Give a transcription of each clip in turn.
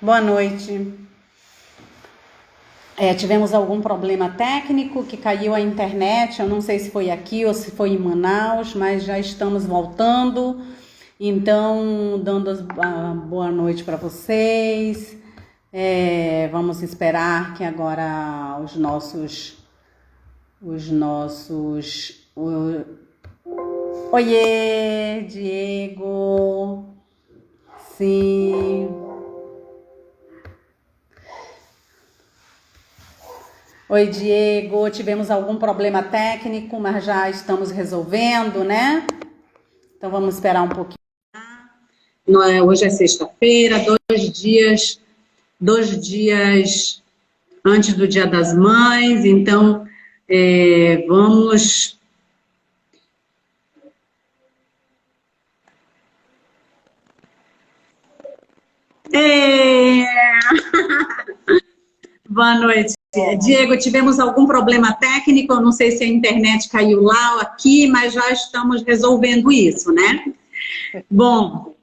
Boa noite. Tivemos algum problema técnico que caiu a internet. Eu não sei se foi aqui ou se foi em Manaus, mas já estamos voltando. Então, dando a boa noite para vocês. Vamos esperar que agora Oiê, Diego. Sim. Oi, Diego. Tivemos algum problema técnico, mas já estamos resolvendo, né? Então vamos esperar um pouquinho. Hoje é sexta-feira, dois dias antes do Dia das Mães, então vamos. É... Boa noite. Diego, tivemos algum problema técnico, eu não sei se a internet caiu lá ou aqui, mas já estamos resolvendo isso, né? Bom,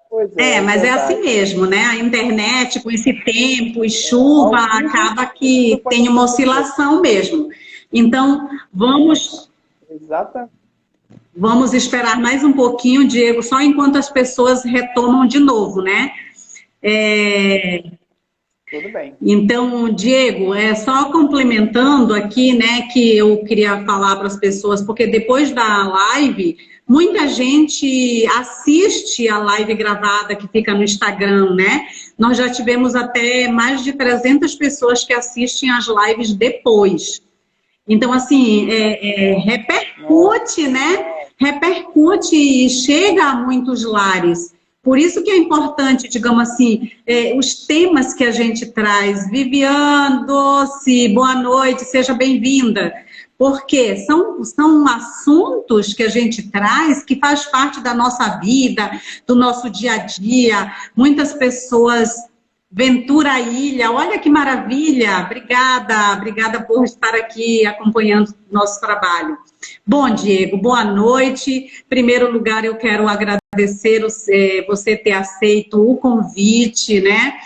Pois mas é assim verdade. mesmo, né? A internet, com esse tempo e chuva, Ao vivo, acaba tudo que pode tem uma acontecer. oscilação mesmo. Então, Exatamente. vamos esperar mais um pouquinho, Diego, só enquanto as pessoas retomam de novo, né? É, Tudo bem. Então, Diego, só complementando aqui, né, que eu queria falar para as pessoas, porque depois da live, muita gente assiste a live gravada que fica no Instagram, né? Nós já tivemos até mais de 300 pessoas que assistem as lives depois. Então, assim, repercute, né? Repercute e chega a muitos lares. Por isso que é importante, digamos assim, os temas que a gente traz. Viviane Doce, boa noite, seja bem-vinda. Porque são assuntos que a gente traz que faz parte da nossa vida, do nosso dia a dia. Muitas pessoas Ventura Ilha, olha que maravilha! Obrigada por estar aqui acompanhando nosso trabalho. Bom, Diego, boa noite. Em primeiro lugar, eu quero agradecer você ter aceito o convite, né?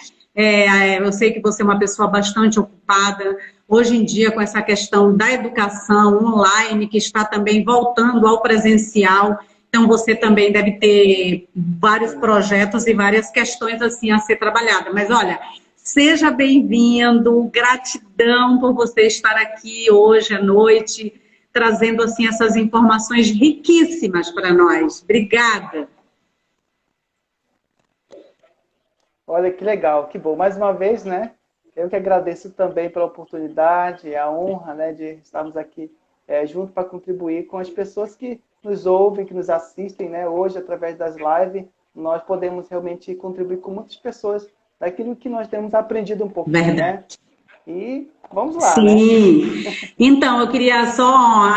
Eu sei que você é uma pessoa bastante ocupada. Hoje em dia, com essa questão da educação online, que está também voltando ao presencial, então você também deve ter vários projetos e várias questões assim a ser trabalhada. Mas olha, seja bem-vindo, gratidão por você estar aqui hoje à noite, trazendo assim essas informações riquíssimas para nós. Obrigada. Olha que legal, que bom. Mais uma vez, né? Eu que agradeço também pela oportunidade, a honra, né, de estarmos aqui junto para contribuir com as pessoas que nos ouvem, que nos assistem, né? Hoje, através das lives, nós podemos realmente contribuir com muitas pessoas daquilo que nós temos aprendido um pouquinho, Verdade. né? E vamos lá, né? Sim. Então, eu queria só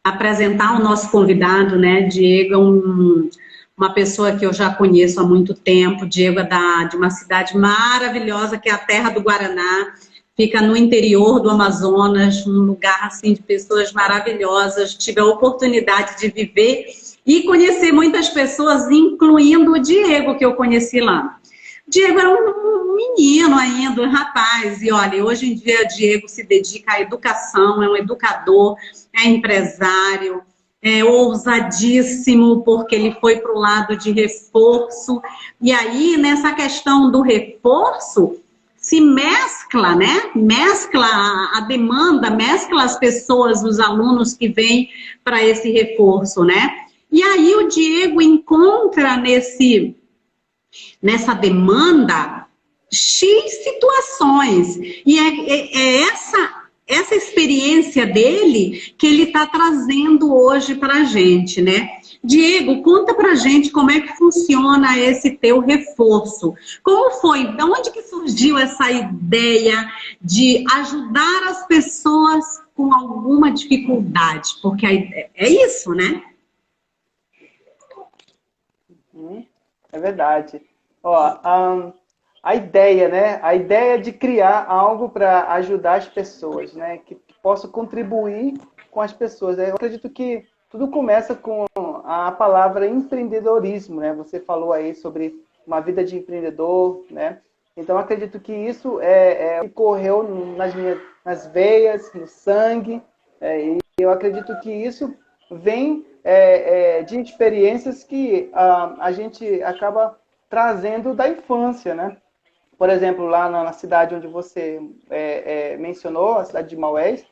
apresentar o nosso convidado, né? Diego é uma pessoa que eu já conheço há muito tempo. Diego é de uma cidade maravilhosa, que é a Terra do Guaraná. Fica no interior do Amazonas, um lugar assim de pessoas maravilhosas. Tive a oportunidade de viver e conhecer muitas pessoas, incluindo o Diego, que eu conheci lá. Diego era um menino ainda, um rapaz, e olha, hoje em dia Diego se dedica à educação, é um educador, é empresário, é ousadíssimo, porque ele foi para o lado de reforço, e aí nessa questão do reforço, se mescla, né? Mescla a demanda, mescla as pessoas, os alunos que vêm para esse reforço, né? E aí o Diego encontra nessa demanda X situações. E é essa experiência dele que ele está trazendo hoje para a gente, né? Diego, conta pra gente como é que funciona esse teu reforço. Como foi? De onde que surgiu essa ideia de ajudar as pessoas com alguma dificuldade? Porque é isso, né? É verdade. Ó, a ideia, né? A ideia de criar algo para ajudar as pessoas, né? Que possa contribuir com as pessoas. Eu acredito que tudo começa com a palavra empreendedorismo, né? Você falou aí sobre uma vida de empreendedor, né? Então, acredito que isso correu nas veias, no sangue, e eu acredito que isso vem de experiências que a gente acaba trazendo da infância, né? Por exemplo, lá na cidade onde você mencionou, a cidade de Maués,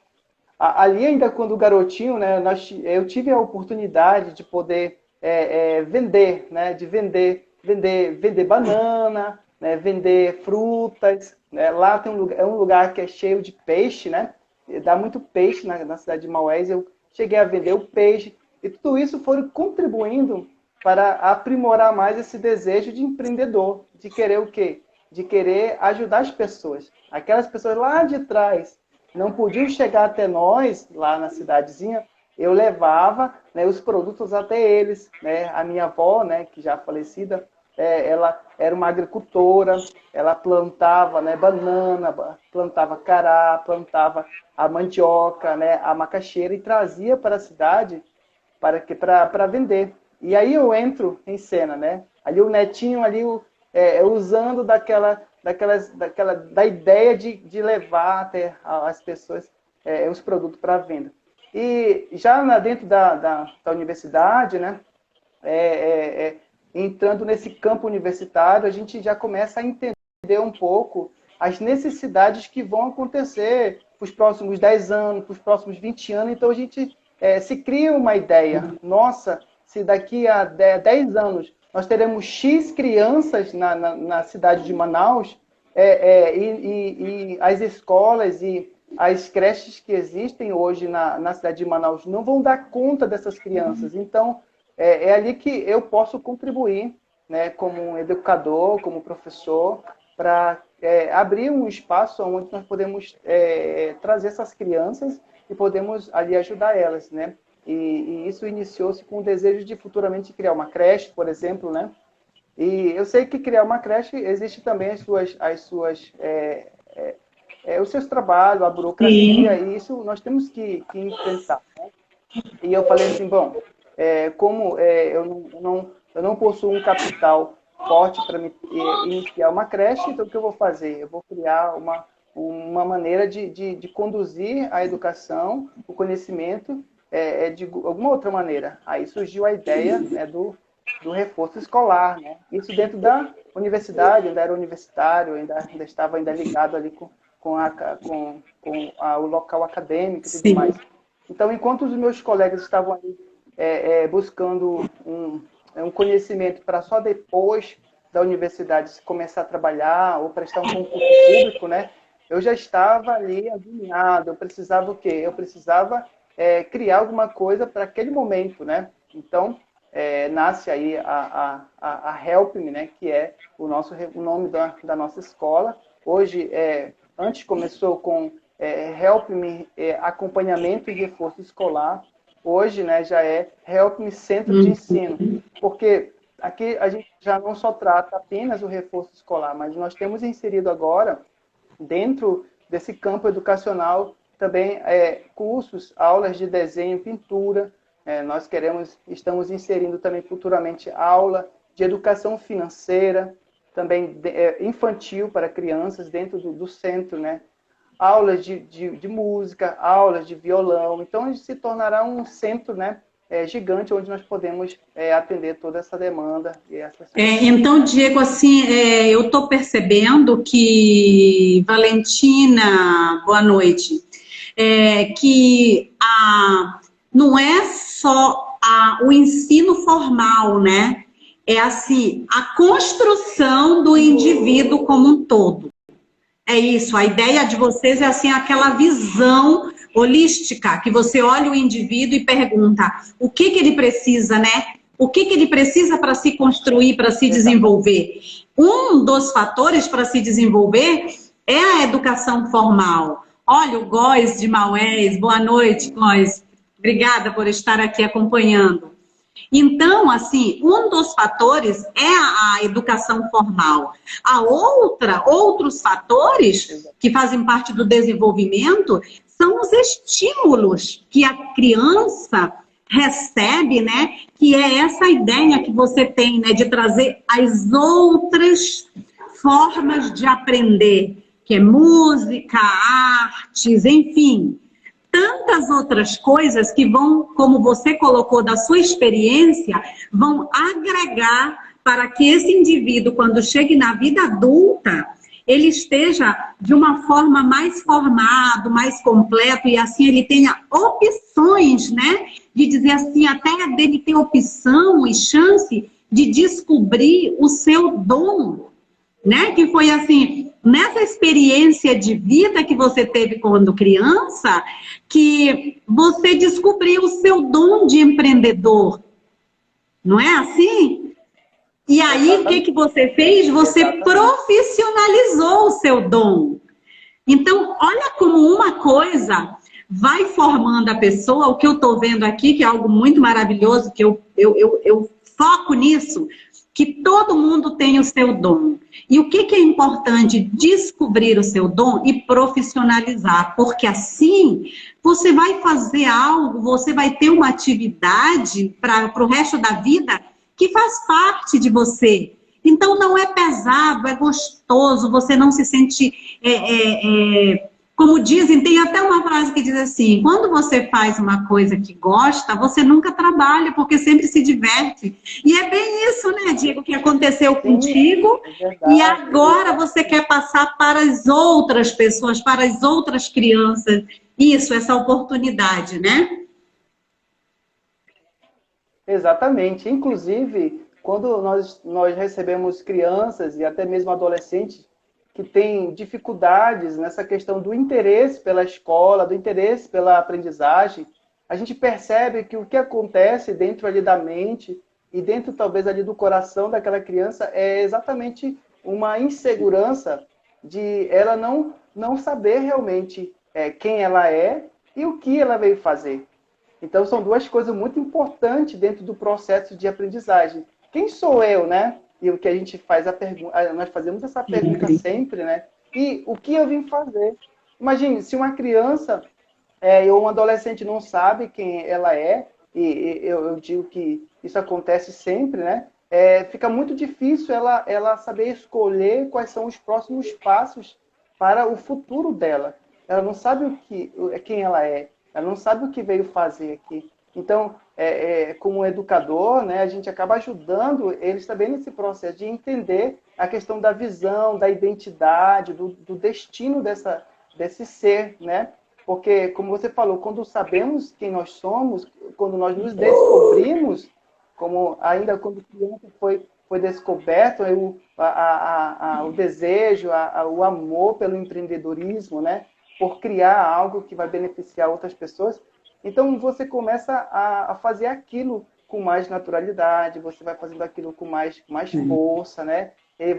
ali ainda quando garotinho, né, eu tive a oportunidade de poder vender, né, de vender banana, né, vender frutas, né. Lá tem um lugar que é cheio de peixe, né, dá muito peixe na cidade de Maués. Eu cheguei a vender o peixe, e tudo isso foi contribuindo para aprimorar mais esse desejo de empreendedor, de querer o quê? De querer ajudar as pessoas. Aquelas pessoas lá de trás não podiam chegar até nós, lá na cidadezinha, eu levava, né, os produtos até eles, né? A minha avó, né, que já falecida, ela era uma agricultora, ela plantava, né, banana, plantava cará, plantava a mandioca, né, a macaxeira, e trazia para a cidade para vender. E aí eu entro em cena, né? Ali o netinho ali usando da ideia de levar até as pessoas os produtos para venda. E já dentro da universidade, né, entrando nesse campo universitário, a gente já começa a entender um pouco as necessidades que vão acontecer para os próximos 10 anos, para os próximos 20 anos. Então a gente se cria uma ideia. Nossa, se daqui a 10 anos nós teremos X crianças na cidade de Manaus, e as escolas e as creches que existem hoje na cidade de Manaus não vão dar conta dessas crianças. Então, é ali que eu posso contribuir, né, como um educador, como professor, para abrir um espaço onde nós podemos trazer essas crianças e podemos ali ajudar elas, né? E isso iniciou-se com o desejo de futuramente criar uma creche, por exemplo, né? E eu sei que criar uma creche existe também os seus trabalhos, a burocracia. Sim. E isso nós temos que enfrentar, né? E eu falei assim, bom, como eu não possuo um capital forte para iniciar uma creche, então o que eu vou fazer? Eu vou criar uma maneira de conduzir a educação, o conhecimento, de alguma outra maneira. Aí surgiu a ideia, né, do reforço escolar, né? Isso dentro da universidade, ainda era universitário, ainda estava ligado ali com o local acadêmico e tudo Sim. mais. Então, enquanto os meus colegas estavam ali buscando um conhecimento para só depois da universidade começar a trabalhar ou prestar um concurso público, né? Eu já estava ali agoniado. Eu precisava o quê? Eu precisava criar alguma coisa para aquele momento, né? Então, nasce aí a Help Me, né? Que é o nome da nossa escola. Hoje, antes começou com Help Me Acompanhamento e Reforço Escolar. Hoje, né, já é Help Me Centro de Ensino. Porque aqui a gente já não só trata apenas o reforço escolar, mas nós temos inserido agora, dentro desse campo educacional, também cursos, aulas de desenho, pintura. Nós estamos inserindo também futuramente aula de educação financeira, também infantil para crianças dentro do centro, né? Aulas de música, aulas de violão. Então, se tornará um centro, né, gigante, onde nós podemos atender toda essa demanda. Então, Diego, assim, eu estou percebendo que, Valentina, boa noite, que não é só o ensino formal, né? É assim, a construção do indivíduo como um todo. É isso, a ideia de vocês é assim, aquela visão holística, que você olha o indivíduo e pergunta o que ele precisa, né? O que ele precisa para se construir, para se desenvolver. Um dos fatores para se desenvolver é a educação formal. Olha, o Góis de Maués, boa noite, Góis. Obrigada por estar aqui acompanhando. Então, assim, um dos fatores é a educação formal. Outros fatores que fazem parte do desenvolvimento são os estímulos que a criança recebe, né? Que é essa ideia que você tem, né? De trazer as outras formas de aprender, que é música, artes, enfim, tantas outras coisas que vão, como você colocou da sua experiência, vão agregar para que esse indivíduo, quando chegue na vida adulta, ele esteja de uma forma mais formado, mais completo, e assim ele tenha opções, né? De dizer assim, até dele ter opção e chance de descobrir o seu dom, né? Que foi assim, nessa experiência de vida que você teve quando criança, que você descobriu o seu dom de empreendedor. Não é assim? E aí, o que você fez? Você profissionalizou o seu dom. Então, olha como uma coisa vai formando a pessoa. O que eu estou vendo aqui, que é algo muito maravilhoso, que eu foco nisso, que todo mundo tem o seu dom. E o que é importante? Descobrir o seu dom e profissionalizar, porque assim você vai fazer algo, você vai ter uma atividade para o resto da vida que faz parte de você. Então não é pesado, é gostoso, você não se sente... como dizem, tem até uma frase que diz assim, quando você faz uma coisa que gosta, você nunca trabalha, porque sempre se diverte. E é bem isso, né, Diego, que aconteceu contigo, e agora você quer passar para as outras pessoas, para as outras crianças, isso, essa oportunidade, né? Exatamente. Inclusive, quando nós recebemos crianças e até mesmo adolescentes que têm dificuldades nessa questão do interesse pela escola, do interesse pela aprendizagem, a gente percebe que o que acontece dentro ali da mente e dentro talvez ali do coração daquela criança é exatamente uma insegurança de ela não saber realmente quem ela é e o que ela veio fazer. Então, são duas coisas muito importantes dentro do processo de aprendizagem. Quem sou eu, né? E o que a gente faz a pergunta, nós fazemos essa pergunta sempre, né? E o que eu vim fazer? Imagine, se uma criança ou um adolescente não sabe quem ela é, e eu digo que isso acontece sempre, né? Fica muito difícil ela saber escolher quais são os próximos passos para o futuro dela. Ela não sabe quem ela é. Ela não sabe o que veio fazer aqui. Então, como educador, né, a gente acaba ajudando eles também nesse processo de entender a questão da visão, da identidade, do destino desse ser, né? Porque, como você falou, quando sabemos quem nós somos, quando nós nos descobrimos, como ainda quando criança foi descoberto o desejo, o amor pelo empreendedorismo, né? Por criar algo que vai beneficiar outras pessoas. Então, você começa a fazer aquilo com mais naturalidade, você vai fazendo aquilo com mais força, né? E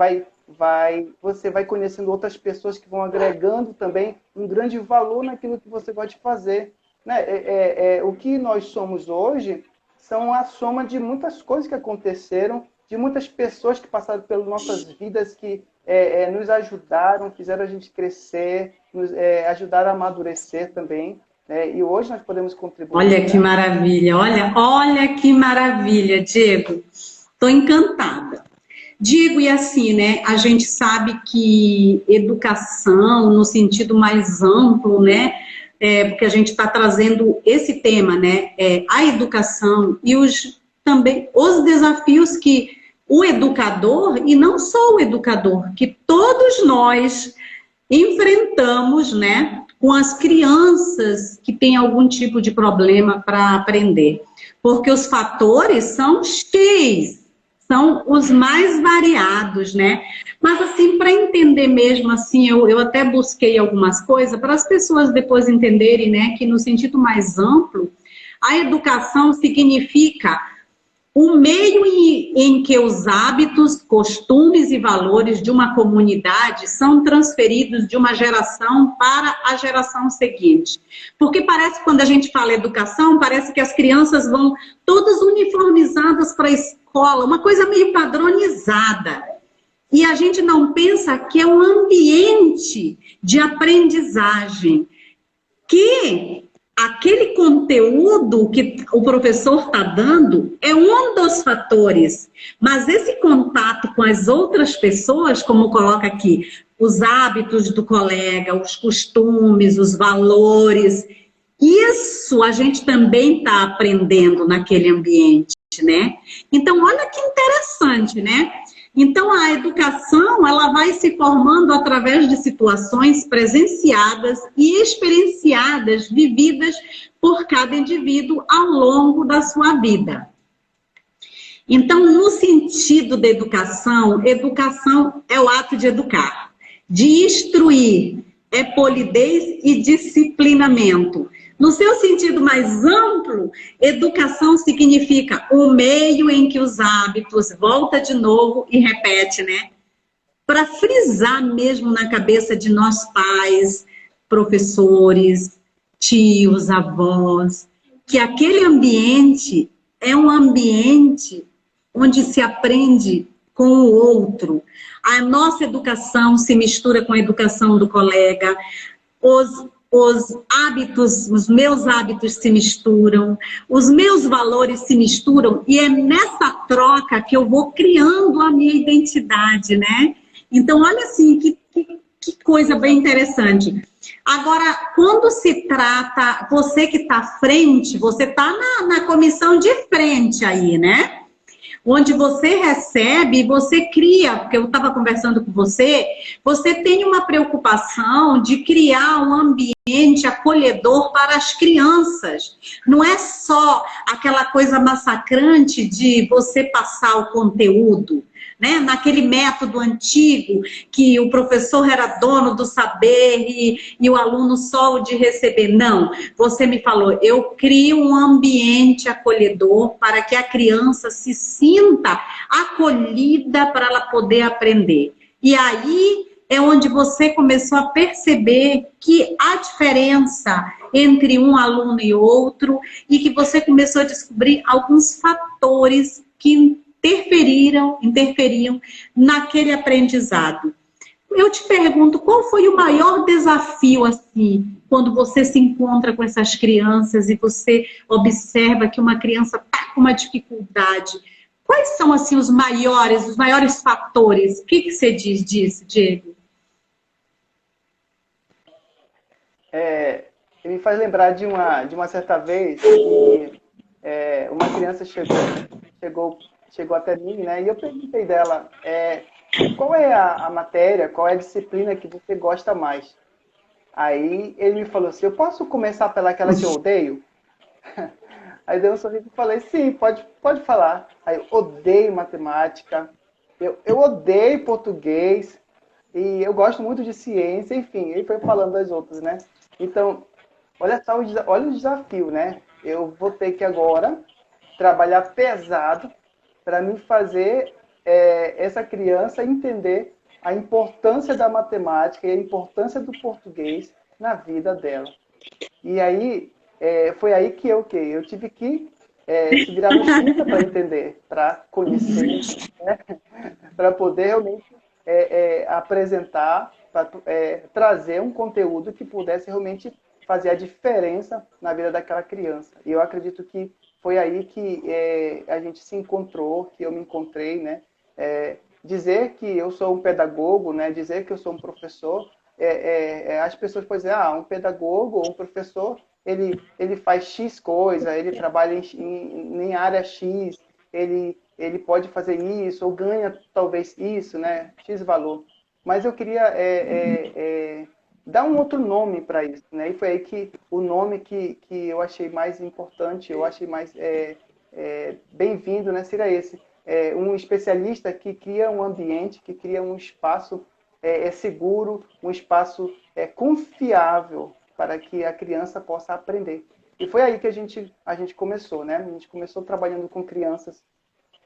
você vai conhecendo outras pessoas que vão agregando também um grande valor naquilo que você pode fazer. Né? O que nós somos hoje são a soma de muitas coisas que aconteceram, de muitas pessoas que passaram pelas nossas vidas, que nos ajudaram, fizeram a gente crescer, ajudaram a amadurecer também. E hoje nós podemos contribuir. Olha que maravilha, olha que maravilha, Diego. Estou encantada. Diego, e assim, né, a gente sabe que educação, no sentido mais amplo, né, porque a gente está trazendo esse tema, né, a educação e também os desafios que o educador, e não só o educador, que todos nós enfrentamos, né, com as crianças que têm algum tipo de problema para aprender. Porque os fatores são cheios, são os mais variados, né? Mas, assim, para entender mesmo, assim, eu até busquei algumas coisas para as pessoas depois entenderem, né, que no sentido mais amplo, a educação significa o meio em que os hábitos, costumes e valores de uma comunidade são transferidos de uma geração para a geração seguinte. Porque parece que quando a gente fala educação, parece que as crianças vão todas uniformizadas para a escola, uma coisa meio padronizada. E a gente não pensa que é um ambiente de aprendizagem que aquele conteúdo que o professor está dando é um dos fatores, mas esse contato com as outras pessoas, como coloca aqui, os hábitos do colega, os costumes, os valores, isso a gente também está aprendendo naquele ambiente, né? Então, olha que interessante, né? Então, a educação, ela vai se formando através de situações presenciadas e experienciadas, vividas por cada indivíduo ao longo da sua vida. Então, no sentido da educação, educação é o ato de educar, de instruir, é polidez e disciplinamento. No seu sentido mais amplo, educação significa o meio em que os hábitos, volta de novo e repete, né? Para frisar mesmo na cabeça de nós pais, professores, tios, avós, que aquele ambiente é um ambiente onde se aprende com o outro. A nossa educação se mistura com a educação do colega, os hábitos, os meus hábitos se misturam, os meus valores se misturam, e é nessa troca que eu vou criando a minha identidade, né? Então, olha assim, que coisa bem interessante. Agora, quando se trata, você que está à frente, você está na comissão de frente aí, né? Onde você recebe e você cria, porque eu estava conversando com você, você tem uma preocupação de criar um ambiente acolhedor para as crianças. Não é só aquela coisa massacrante de você passar o conteúdo, né? Naquele método antigo, que o professor era dono do saber e o aluno só o de receber. Não, você me falou, eu crio um ambiente acolhedor para que a criança se sinta acolhida para ela poder aprender. E aí é onde você começou a perceber que há diferença entre um aluno e outro e que você começou a descobrir alguns fatores que interferiam naquele aprendizado. Eu te pergunto, qual foi o maior desafio, assim, quando você se encontra com essas crianças e você observa que uma criança está com uma dificuldade? Quais são, assim, os maiores fatores? O que você diz disso, Diego? Me faz lembrar de uma certa vez que uma criança chegou até mim, né? E eu perguntei dela, qual é a matéria, qual é a disciplina que você gosta mais? Aí ele me falou assim, eu posso começar pelaquela que eu odeio? Aí deu um sorriso e falei, sim, pode falar. Aí eu odeio matemática, eu odeio português, e eu gosto muito de ciência, enfim, ele foi falando das outras, né? Então, olha só, olha o desafio, né? Eu vou ter que agora trabalhar pesado para me fazer essa criança entender a importância da matemática e a importância do português na vida dela. E aí, foi aí que eu tive que se virar nos 30 para entender, para conhecer, né? Para poder realmente apresentar, para trazer um conteúdo que pudesse realmente fazer a diferença na vida daquela criança. E eu acredito que foi aí que a gente se encontrou, que eu me encontrei, né? Dizer que eu sou um pedagogo, né? Dizer que eu sou um professor, as pessoas podem dizer, um pedagogo ou um professor, ele faz X coisa, ele trabalha em área X, ele pode fazer isso, ou ganha talvez isso, né? X valor. Mas eu queria dar um outro nome para isso, né? E foi aí que o nome que eu achei mais importante, eu achei mais bem-vindo, né? Seria esse. Um especialista que cria um ambiente, que cria um espaço seguro, um espaço confiável para que a criança possa aprender. E foi aí que a gente começou, né? A gente começou trabalhando com crianças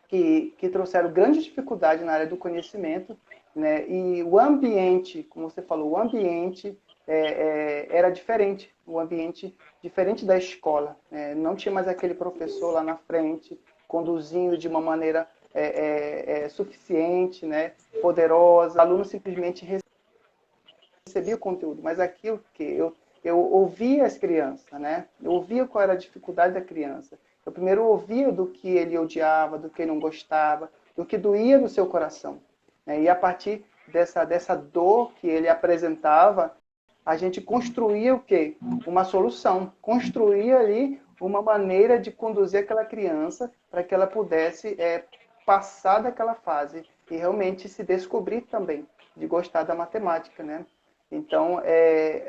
que trouxeram grande dificuldade na área do conhecimento, né? E o ambiente, como você falou, o ambiente era diferente, um ambiente diferente da escola, né? Não tinha mais aquele professor lá na frente, conduzindo de uma maneira suficiente, né? Poderosa, o aluno simplesmente recebia o conteúdo, mas aqui o que? eu ouvia as crianças, né? Eu ouvia qual era a dificuldade da criança. Eu primeiro ouvia do que ele odiava, do que ele não gostava, do que doía no seu coração, né? E a partir dessa dor que ele apresentava, a gente construía o quê? Uma solução. Construía ali uma maneira de conduzir aquela criança para que ela pudesse passar daquela fase e realmente se descobrir também, de gostar da matemática, né? Então,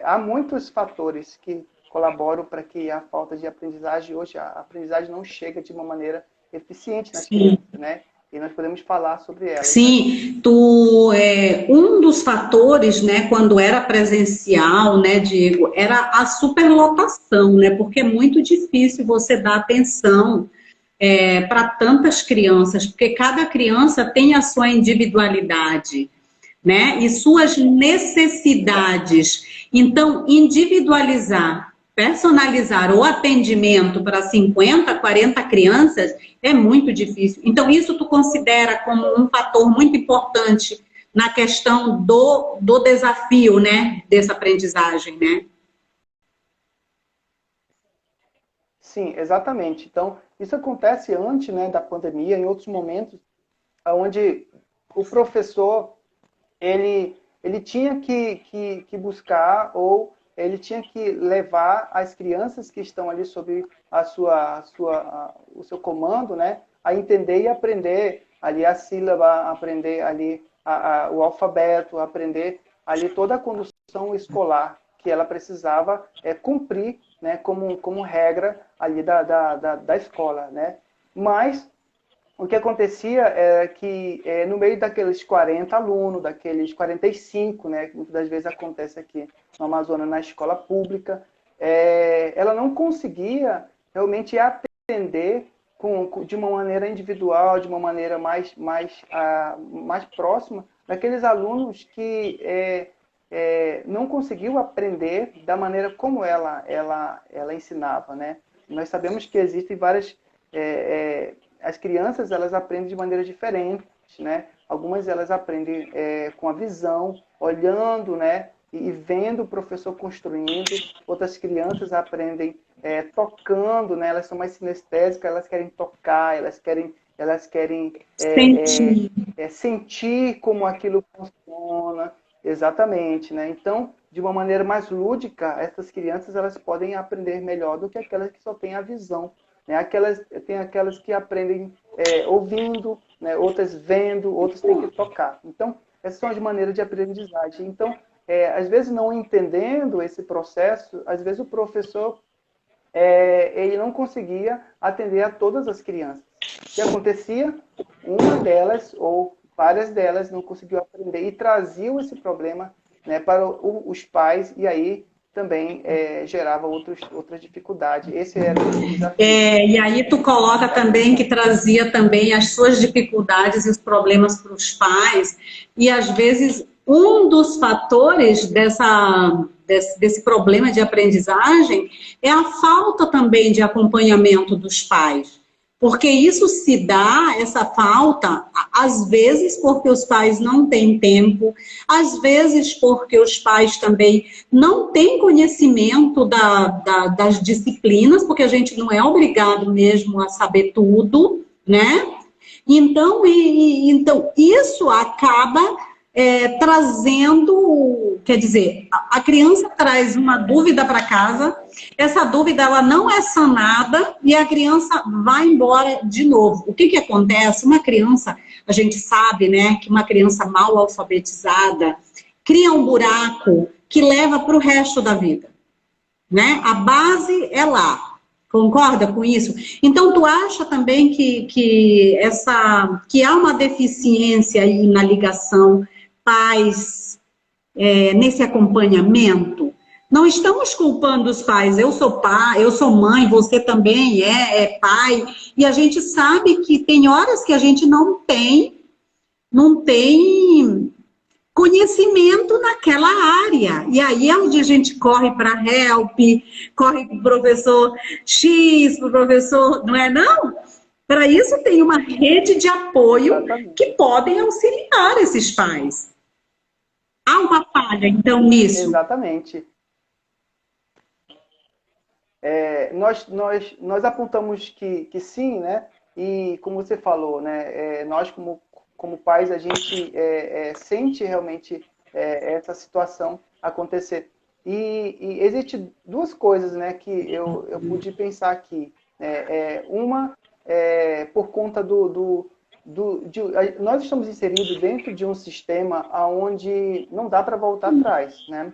há muitos fatores que colaboram para que a falta de aprendizagem, hoje a aprendizagem não chega de uma maneira eficiente nas crianças, né? E nós podemos falar sobre ela. Sim, um dos fatores, né, quando era presencial, né, Diego, era a superlotação, né, porque é muito difícil você dar atenção para tantas crianças, porque cada criança tem a sua individualidade, né, e suas necessidades. Então, individualizar, personalizar o atendimento para 50, 40 crianças é muito difícil. Então, isso tu considera como um fator muito importante na questão do desafio, né, dessa aprendizagem, né? Sim, exatamente. Então, isso acontece antes, né, da pandemia, em outros momentos, onde o professor ele tinha que buscar ou ele tinha que levar as crianças que estão ali sob o seu comando, né, a entender e aprender ali a sílaba, aprender ali o alfabeto, aprender ali toda a condução escolar que ela precisava cumprir, né, como regra ali da escola, né? Mas o que acontecia é que no meio daqueles 40 alunos, daqueles 45, né, que muitas das vezes acontece aqui no Amazonas, na escola pública, ela não conseguia realmente atender de uma maneira individual, de uma maneira mais próxima, daqueles alunos que não conseguiu aprender da maneira como ela ensinava, né? Nós sabemos que existem várias... as crianças, elas aprendem de maneira diferente, né? Algumas elas aprendem com a visão, olhando, né? E vendo o professor construindo. Outras crianças aprendem tocando, né? Elas são mais sinestésicas, elas querem tocar, elas querem sentir como aquilo funciona. Exatamente, né? Então, de uma maneira mais lúdica, essas crianças elas podem aprender melhor do que aquelas que só têm a visão. Tem aquelas que aprendem ouvindo, né? Outras vendo, outras têm que tocar. Então, essas são as maneiras de aprendizagem. Então, às vezes não entendendo esse processo, às vezes o professor ele não conseguia atender a todas as crianças. O que acontecia? Uma delas, ou várias delas, não conseguiu aprender e traziam esse problema, né, para os pais, e aí também gerava outras dificuldades. Esse era o desafio. E aí tu coloca também que trazia também as suas dificuldades e os problemas para os pais, e às vezes um dos fatores desse problema de aprendizagem é a falta também de acompanhamento dos pais. Porque isso se dá, essa falta, às vezes porque os pais não têm tempo, às vezes porque os pais também não têm conhecimento das disciplinas, porque a gente não é obrigado mesmo a saber tudo, né? Então, então isso acaba trazendo, quer dizer, a criança traz uma dúvida para casa, essa dúvida ela não é sanada e a criança vai embora de novo. O que acontece? Uma criança, a gente sabe, né, que uma criança mal alfabetizada cria um buraco que leva para o resto da vida, né? A base é lá. Concorda com isso? Então, tu acha também que há uma deficiência aí na ligação pais nesse acompanhamento? Não estamos culpando os pais. Eu sou pai, eu sou mãe, você também é pai. E a gente sabe que tem horas que a gente não tem conhecimento naquela área. E aí é onde a gente corre para help, corre para o professor X, para o professor... Não é não? Para isso tem uma rede de apoio que podem auxiliar esses pais. Há uma falha, então, nisso? Exatamente. Nós apontamos que sim, né? E como você falou, né? Nós como pais, a gente sente realmente essa situação acontecer. E existe duas coisas, né, que eu pude pensar aqui. Uma, por conta nós estamos inseridos dentro de um sistema onde não dá para voltar atrás, né?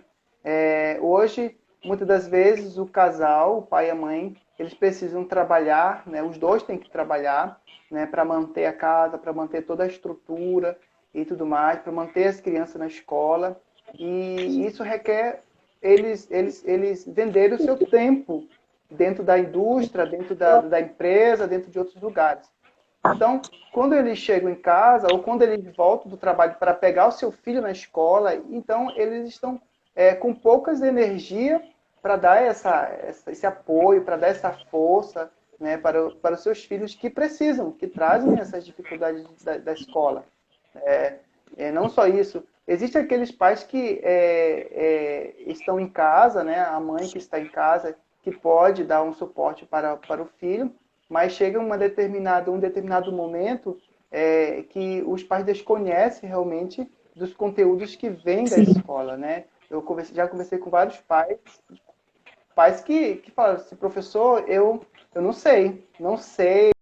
Hoje, muitas das vezes, o casal, o pai e a mãe, eles precisam trabalhar, né? Os dois têm que trabalhar, né? Para manter a casa, para manter toda a estrutura e tudo mais, para manter as crianças na escola. E isso requer eles venderem o seu tempo dentro da indústria, dentro da empresa, dentro de outros lugares. Então, quando eles chegam em casa ou quando eles voltam do trabalho para pegar o seu filho na escola, então eles estão com poucas energias para dar esse apoio, para dar essa força, né, para os seus filhos que precisam, que trazem essas dificuldades da escola. Não só isso, existem aqueles pais que estão em casa, né, a mãe que está em casa, que pode dar um suporte para o filho, mas chega um determinado momento que os pais desconhecem realmente dos conteúdos que vêm da escola, né? Já conversei com vários pais que falam assim, professor, eu não sei.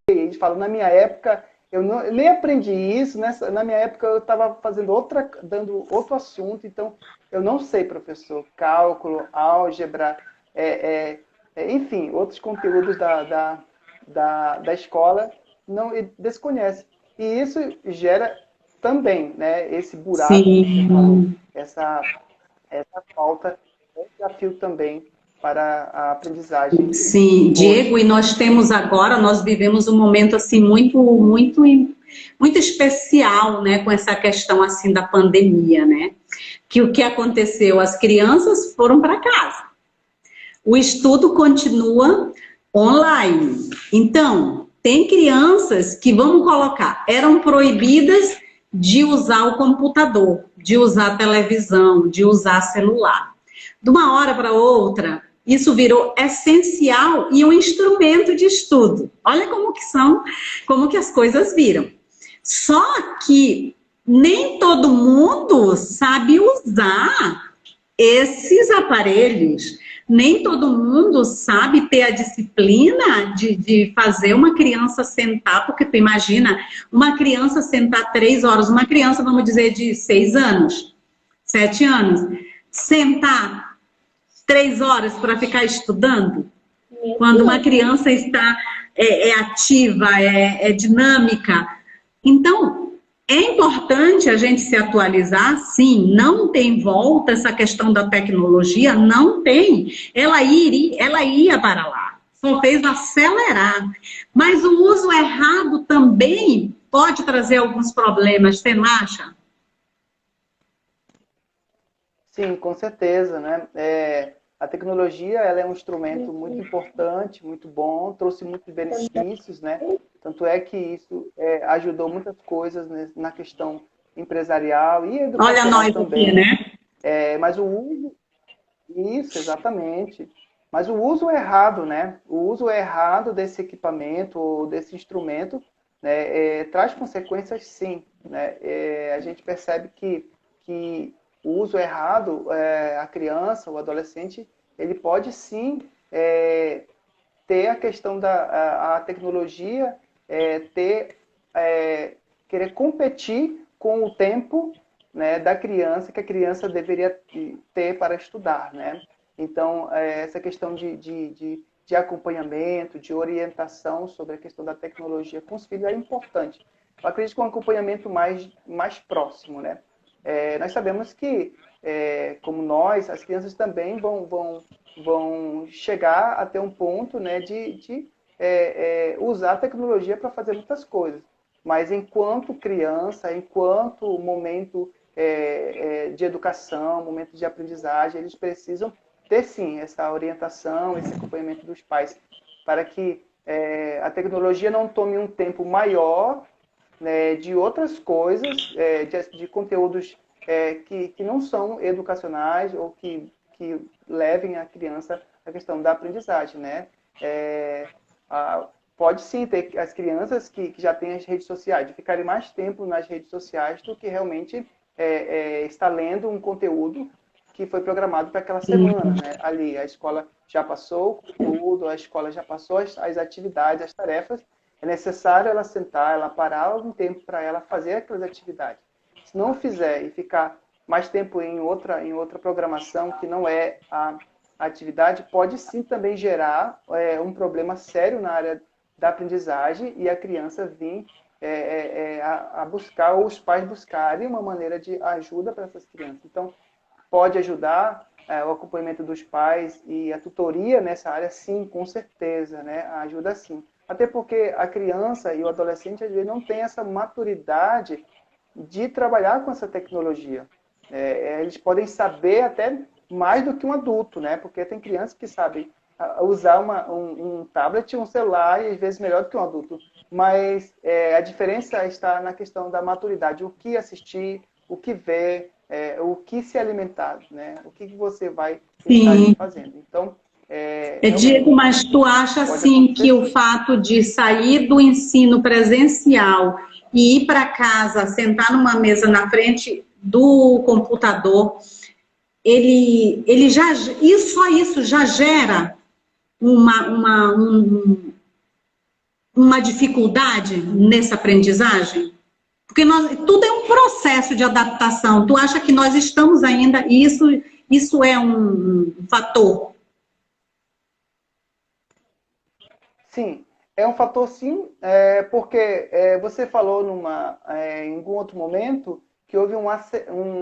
Eles falam, na minha época, eu nem aprendi isso, né? Na minha época eu estava dando outro assunto, então eu não sei, professor, cálculo, álgebra, enfim, outros conteúdos da escola não desconhece. E isso gera também, né, esse buraco que você falou, Sim. essa falta é um desafio também para a aprendizagem Sim, hoje. Diego, e nós temos agora, nós vivemos um momento assim muito especial, né, com essa questão assim da pandemia, né? Que o que aconteceu? As crianças foram para casa. O estudo continua online. Então, tem crianças que, vamos colocar, eram proibidas de usar o computador, de usar a televisão, de usar celular. De uma hora para outra, isso virou essencial e um instrumento de estudo. Olha como que as coisas viram. Só que nem todo mundo sabe usar esses aparelhos. Nem todo mundo sabe ter a disciplina de fazer uma criança sentar, porque tu imagina, uma criança sentar 3 horas, uma criança, vamos dizer, de 6 anos, 7 anos, sentar 3 horas para ficar estudando, quando uma criança está ativa, dinâmica. Então, é importante a gente se atualizar, sim, não tem volta essa questão da tecnologia, não tem. Ela ia para lá, só fez acelerar. Mas o uso errado também pode trazer alguns problemas, você não acha? Sim, com certeza, né? A tecnologia, ela é um instrumento muito importante, muito bom, trouxe muitos benefícios, né? Tanto é que isso ajudou muitas coisas, né, na questão empresarial e Olha educacional nós aqui, também. né? Mas o uso, isso, exatamente. Mas o uso errado, né? O uso errado desse equipamento ou desse instrumento, né, traz consequências, sim, né? A gente percebe que o uso errado, a criança, o adolescente, ele pode sim ter a questão da a tecnologia, ter querer competir com o tempo, né, da criança que a criança deveria ter para estudar, né? Então, essa questão de acompanhamento, de orientação sobre a questão da tecnologia com os filhos é importante. Eu acredito que um acompanhamento mais próximo, né? Nós sabemos que, como nós, as crianças também vão chegar até um ponto, né, de usar a tecnologia para fazer muitas coisas. Mas enquanto criança, enquanto momento de educação, momento de aprendizagem, eles precisam ter sim essa orientação, esse acompanhamento dos pais, para que a tecnologia não tome um tempo maior, né, de outras coisas, de conteúdos que não são educacionais ou que levem a criança a questão da aprendizagem, né? Pode sim ter as crianças que já têm as redes sociais, de ficarem mais tempo nas redes sociais do que realmente está lendo um conteúdo que foi programado para aquela semana, né? Ali, a escola já passou o conteúdo, a escola já passou as atividades, as tarefas, é necessário ela sentar, ela parar algum tempo para ela fazer aquelas atividades. Se não fizer e ficar mais tempo em outra programação que não é a atividade, pode sim também gerar um problema sério na área da aprendizagem e a criança vir a buscar, ou os pais buscarem uma maneira de ajuda para essas crianças. Então, pode ajudar o acompanhamento dos pais e a tutoria nessa área, sim, com certeza, né? Ajuda sim. Até porque a criança e o adolescente, às vezes, não tem essa maturidade de trabalhar com essa tecnologia. Eles podem saber até mais do que um adulto, né? Porque tem crianças que sabem usar um tablet, um celular, e às vezes melhor do que um adulto. Mas a diferença está na questão da maturidade. O que assistir, o que ver, o que se alimentar, né? O que você vai estar fazendo. Então, Diego, mas tu acha assim que o fato de sair do ensino presencial e ir para casa, sentar numa mesa na frente do computador, ele já, só isso já gera uma dificuldade nessa aprendizagem? Porque tudo é um processo de adaptação. Tu acha que nós estamos ainda, e isso é um fator? Sim, é um fator sim, porque você falou em algum outro momento que houve um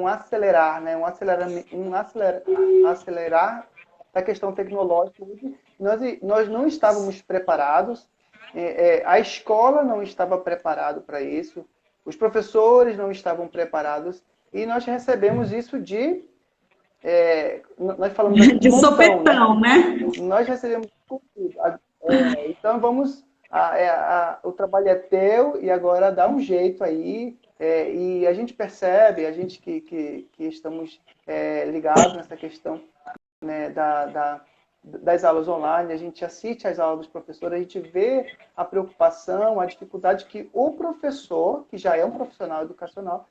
acelerar, né? Acelerar da questão tecnológica. Nós não estávamos preparados, a escola não estava preparada para isso, os professores não estavam preparados, e nós recebemos isso nós falamos aqui de montão, sopetão, né? Nós recebemos tudo. Então vamos, o trabalho é teu e agora dá um jeito aí. E a gente percebe, a gente que estamos ligados nessa questão, né, das aulas online, a gente assiste às aulas dos professores, a gente vê a preocupação, a dificuldade que o professor, que já é um profissional educacional,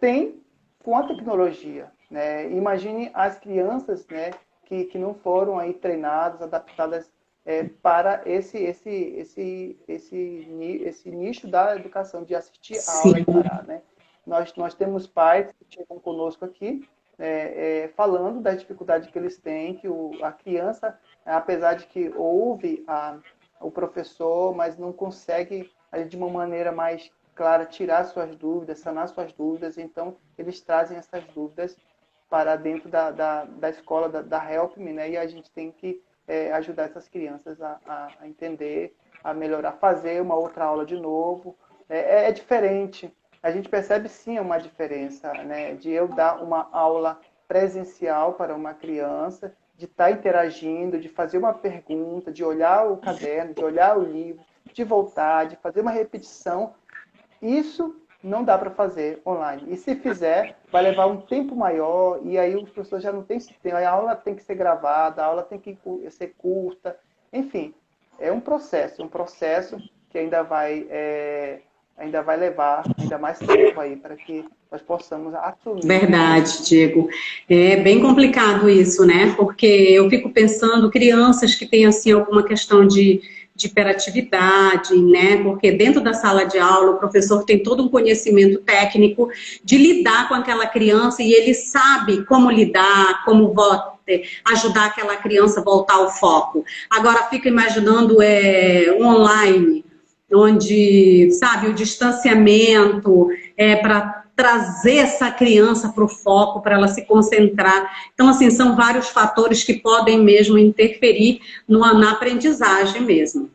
tem com a tecnologia. Né? Imagine as crianças, né, que não foram aí treinadas, adaptadas para esse nicho da educação, de assistir a aula e parar. Né? Nós temos pais que chegam conosco aqui, falando da dificuldade que eles têm, que a criança, apesar de que ouve o professor, mas não consegue, de uma maneira mais clara, tirar suas dúvidas, sanar suas dúvidas, então eles trazem essas dúvidas para dentro da escola, da Help Me, né? E a gente tem que ajudar essas crianças a entender, a melhorar, fazer uma outra aula de novo. É diferente. A gente percebe sim uma diferença, né? De eu dar uma aula presencial para uma criança, de estar interagindo, de fazer uma pergunta, de olhar o caderno, de olhar o livro, de voltar, de fazer uma repetição. Isso não dá para fazer online. E se fizer, vai levar um tempo maior, e aí os professores já não têm esse tempo. A aula tem que ser gravada, a aula tem que ser curta. Enfim, é um processo que ainda vai levar ainda mais tempo aí para que nós possamos assumir. Verdade, Diego. É bem complicado isso, né? Porque eu fico pensando, crianças que têm, assim, alguma questão de hiperatividade, né? Porque dentro da sala de aula o professor tem todo um conhecimento técnico de lidar com aquela criança e ele sabe como lidar, como ajudar aquela criança a voltar ao foco. Agora fica imaginando um online, onde, sabe, o distanciamento para trazer essa criança para o foco, para ela se concentrar. Então, assim, são vários fatores que podem mesmo interferir na aprendizagem mesmo.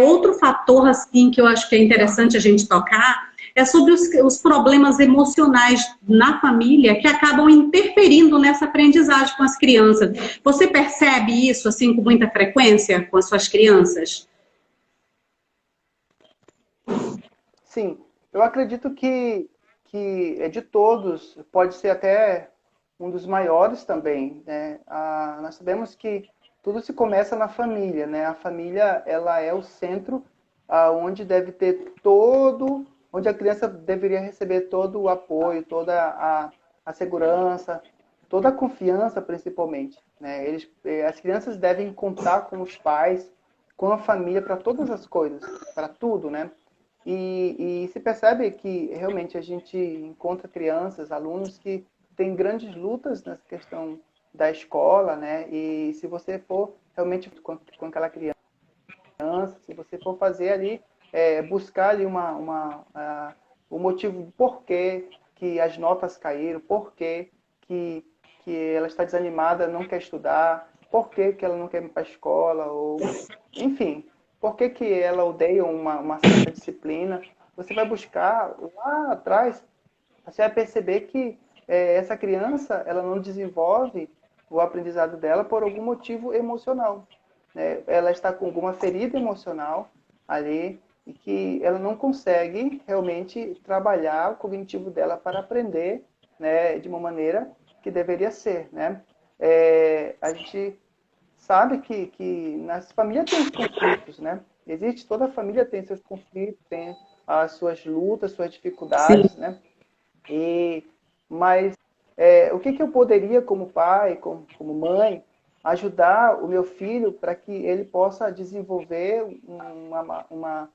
Outro fator, assim, que eu acho que é interessante a gente tocar é sobre os problemas emocionais na família que acabam interferindo nessa aprendizagem com as crianças. Você percebe isso, assim, com muita frequência com as suas crianças? Sim, eu acredito que de todos, pode ser até um dos maiores também. Né? Nós sabemos que tudo se começa na família, né? A família, ela é o centro onde deve ter onde a criança deveria receber todo o apoio, toda a segurança, toda a confiança, principalmente, né? As crianças devem contar com os pais, com a família para todas as coisas, para tudo, né? E se percebe que realmente a gente encontra crianças, alunos que têm grandes lutas nessa questão da escola, né? E se você for realmente com aquela criança, se você for fazer ali, buscar ali o motivo do porquê que as notas caíram, porquê que ela está desanimada, não quer estudar, porquê que ela não quer ir para a escola, ou enfim, porquê que ela odeia uma certa disciplina, você vai buscar lá atrás, você vai perceber que essa criança ela não desenvolve o aprendizado dela por algum motivo emocional, né? Ela está com alguma ferida emocional ali e que ela não consegue realmente trabalhar o cognitivo dela para aprender, né, de uma maneira que deveria ser, né? A gente sabe que nas famílias tem os conflitos, né? Toda a família tem seus conflitos, tem as suas lutas, suas Sim. dificuldades, né? Mas o que eu poderia, como pai, como mãe, ajudar o meu filho para que ele possa desenvolver uma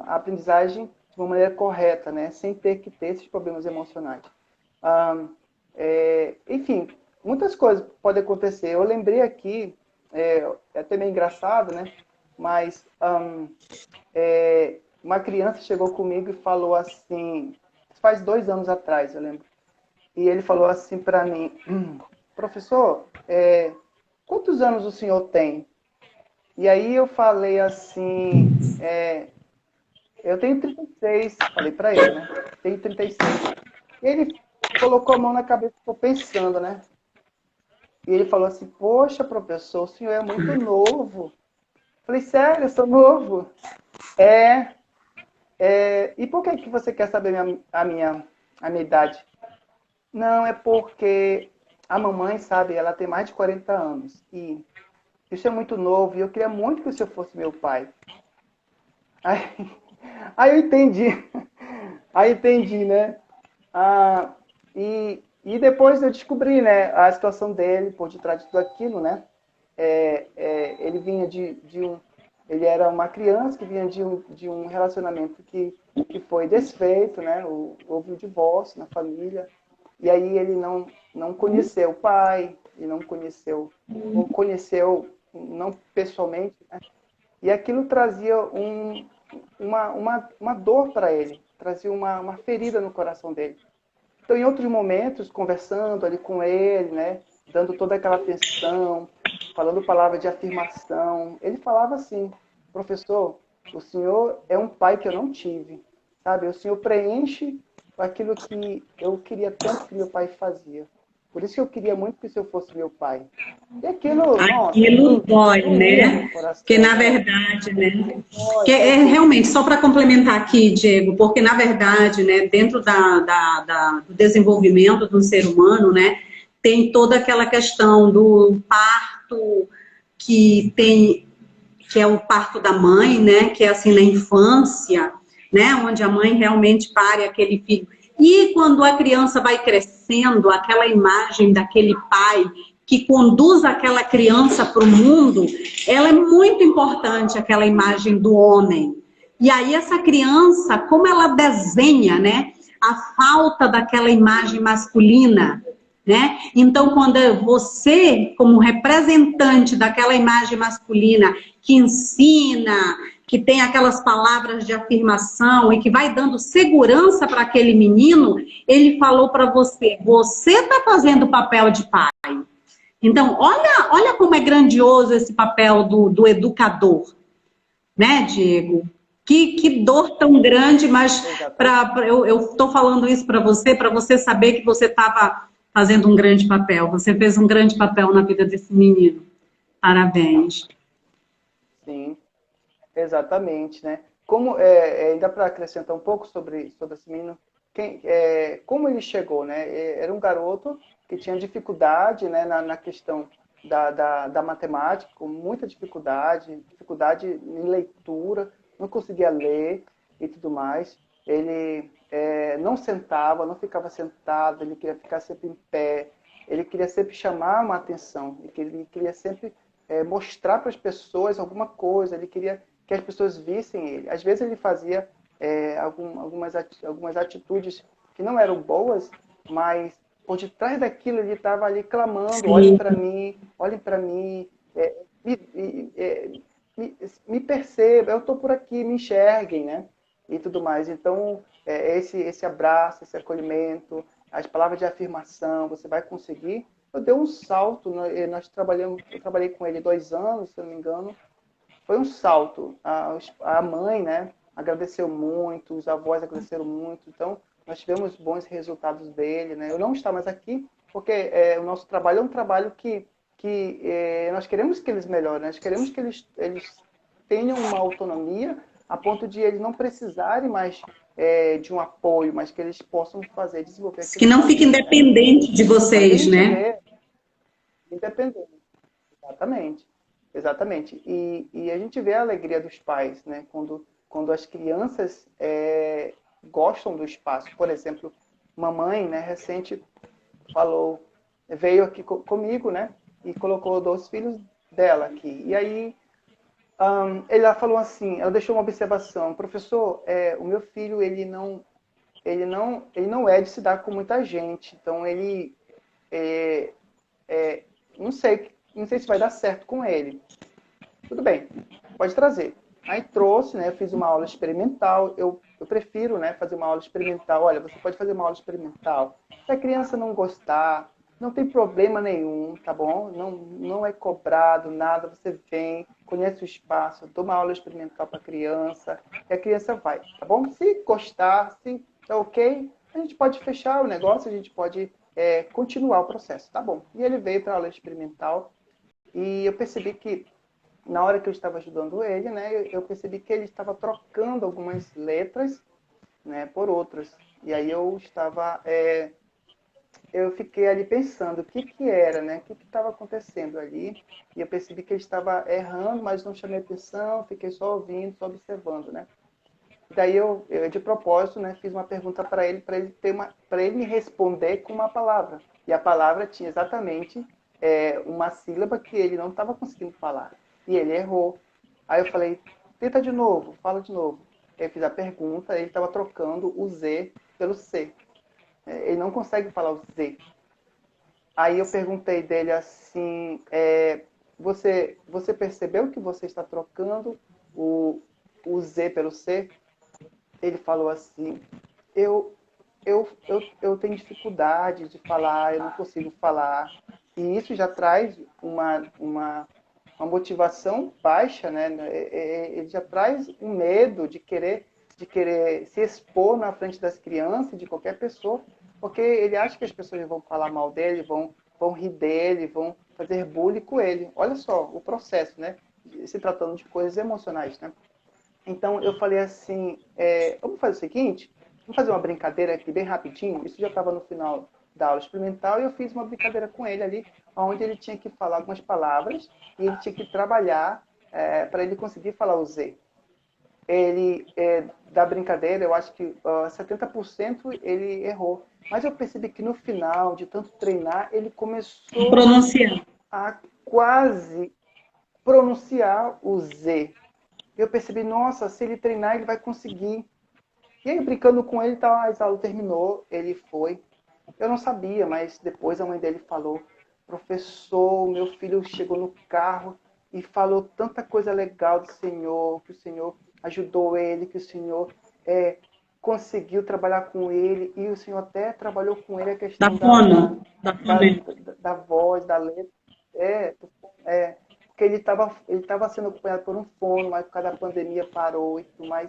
aprendizagem de uma maneira correta, né? Sem ter que ter esses problemas emocionais. Ah, enfim, muitas coisas podem acontecer. Eu lembrei aqui, é até meio engraçado, né? Mas uma criança chegou comigo e falou assim, faz 2 anos atrás, eu lembro. E ele falou assim para mim, professor, quantos anos o senhor tem? E aí eu falei assim, eu tenho 36, falei para ele, né? Tenho 36. E ele colocou a mão na cabeça e ficou pensando, né? E ele falou assim, poxa, professor, o senhor é muito novo. Falei, sério, eu sou novo. É, e por que você quer saber a minha idade? Não, é porque a mamãe, sabe, ela tem mais de 40 anos. E isso é muito novo e eu queria muito que o senhor fosse meu pai. Aí, aí eu entendi. Aí entendi, né? Ah, e depois eu descobri, né, a situação dele por detrás de tudo aquilo, né? Ele vinha ele era uma criança que vinha de um relacionamento que foi desfeito, né? Houve um divórcio na família. E aí ele não conheceu o pai, e não conheceu, ou conheceu não pessoalmente, né? E aquilo trazia uma dor para ele, trazia uma ferida no coração dele. Então, em outros momentos, conversando ali com ele, né, dando toda aquela atenção, falando palavras de afirmação, ele falava assim, professor, o senhor é um pai que eu não tive, sabe? O senhor preenche aquilo que eu queria tanto que meu pai fazia. Por isso que eu queria muito que o senhor fosse meu pai. E aquilo, nossa, Aquilo aquilo dói, doía no né? Porque, coração, na né? verdade, né? Dói, Que é porque... realmente, só para complementar aqui, Diego, porque, na verdade, né, dentro do desenvolvimento do ser humano, né, tem toda aquela questão do parto que tem, que é o parto da mãe, né, que é assim na infância, né, onde a mãe realmente pare aquele filho. E quando a criança vai crescendo, aquela imagem daquele pai que conduz aquela criança para o mundo, ela é muito importante, aquela imagem do homem. E aí essa criança, como ela desenha, né, a falta daquela imagem masculina, né? Então, quando você, como representante daquela imagem masculina, que ensina, que tem aquelas palavras de afirmação e que vai dando segurança para aquele menino, ele falou para você, você está fazendo o papel de pai. Então, olha como é grandioso esse papel do educador, né, Diego? Que dor tão grande, mas eu estou falando isso para você saber que você estava fazendo um grande papel. Você fez um grande papel na vida desse menino. Parabéns. Sim. Exatamente, né? Como ainda para acrescentar um pouco sobre esse menino, como ele chegou, né? Era um garoto que tinha dificuldade, né, na questão da matemática, com muita dificuldade, dificuldade em leitura, não conseguia ler e tudo mais. Ele não sentava, não ficava sentado, ele queria ficar sempre em pé, ele queria sempre chamar uma atenção, ele queria sempre mostrar para as pessoas alguma coisa, ele queria que as pessoas vissem ele. Às vezes ele fazia algumas atitudes que não eram boas, mas por detrás daquilo ele estava ali clamando, Sim. olhem para mim, me percebam, eu estou por aqui, me enxerguem, né? E tudo mais. Então, esse abraço, esse acolhimento, as palavras de afirmação, você vai conseguir. Eu dei um salto, eu trabalhei com ele 2 anos, se eu não me engano. Foi um salto. A mãe, né, agradeceu muito, os avós agradeceram muito. Então, nós tivemos bons resultados dele, né? Eu não estou mais aqui, porque o nosso trabalho é um trabalho que nós queremos que eles melhorem, nós queremos que eles tenham uma autonomia a ponto de eles não precisarem mais de um apoio, mas que eles possam desenvolver Que aquilo não fique sozinhos, né? independente de Mas a vocês, gente né? vê independente. Exatamente, exatamente. E a gente vê a alegria dos pais, né? Quando as crianças gostam do espaço. Por exemplo, mamãe, né, recente veio aqui comigo, né? E colocou 2 filhos dela aqui. E aí ela falou assim, ela deixou uma observação, professor, o meu filho ele não é de se dar com muita gente, então ele não sei se vai dar certo com ele. Tudo bem, pode trazer. Aí trouxe, né? Eu fiz uma aula experimental. Eu prefiro, né, fazer uma aula experimental. Olha, você pode fazer uma aula experimental. Se a criança não gostar, não tem problema nenhum, tá bom? Não é cobrado nada. Você vem, conhece o espaço, dou uma aula experimental para a criança e a criança vai, tá bom? Se gostar, se é ok, a gente pode fechar o negócio, a gente pode continuar o processo, tá bom? E ele veio para a aula experimental e eu percebi que na hora que eu estava ajudando ele, né, eu percebi que ele estava trocando algumas letras, né, por outras. E aí eu fiquei ali pensando o que era, né, o que estava acontecendo ali. E eu percebi que ele estava errando, mas não chamei atenção, fiquei só ouvindo, só observando, né. Daí eu de propósito, né, fiz uma pergunta para ele me responder com uma palavra. E a palavra tinha exatamente uma sílaba que ele não estava conseguindo falar. E ele errou. Aí eu falei, tenta de novo, fala de novo. Eu fiz a pergunta, ele estava trocando o Z pelo C. Ele não consegue falar o Z. Aí eu perguntei dele assim, você percebeu que você está trocando o Z pelo C? Ele falou assim, eu, eu tenho dificuldade de falar, eu não consigo falar. E isso já traz uma motivação baixa, né? Ele já traz um medo de querer se expor na frente das crianças, de qualquer pessoa, porque ele acha que as pessoas vão falar mal dele, vão rir dele, vão fazer bullying com ele. Olha só o processo, né? Se tratando de coisas emocionais, né? Então eu falei assim, vamos fazer o seguinte, vamos fazer uma brincadeira aqui bem rapidinho. Isso já estava no final da aula experimental e eu fiz uma brincadeira com ele ali, onde ele tinha que falar algumas palavras e ele tinha que trabalhar para ele conseguir falar o Z. Da brincadeira, eu acho que 70% ele errou. Mas eu percebi que no final, de tanto treinar, ele começou Pronunciar. a quase pronunciar o Z. Eu percebi, nossa, se ele treinar, ele vai conseguir. E aí, brincando com ele, tá, a aula terminou, ele foi. Eu não sabia, mas depois a mãe dele falou, professor, meu filho chegou no carro e falou tanta coisa legal do Senhor, que o Senhor ajudou ele, que o Senhor conseguiu trabalhar com ele, e o Senhor até trabalhou com ele a Da questão fono. Da da, fono. da voz, da letra. Porque ele tava sendo acompanhado por um fono, mas por causa da pandemia parou e tudo mais.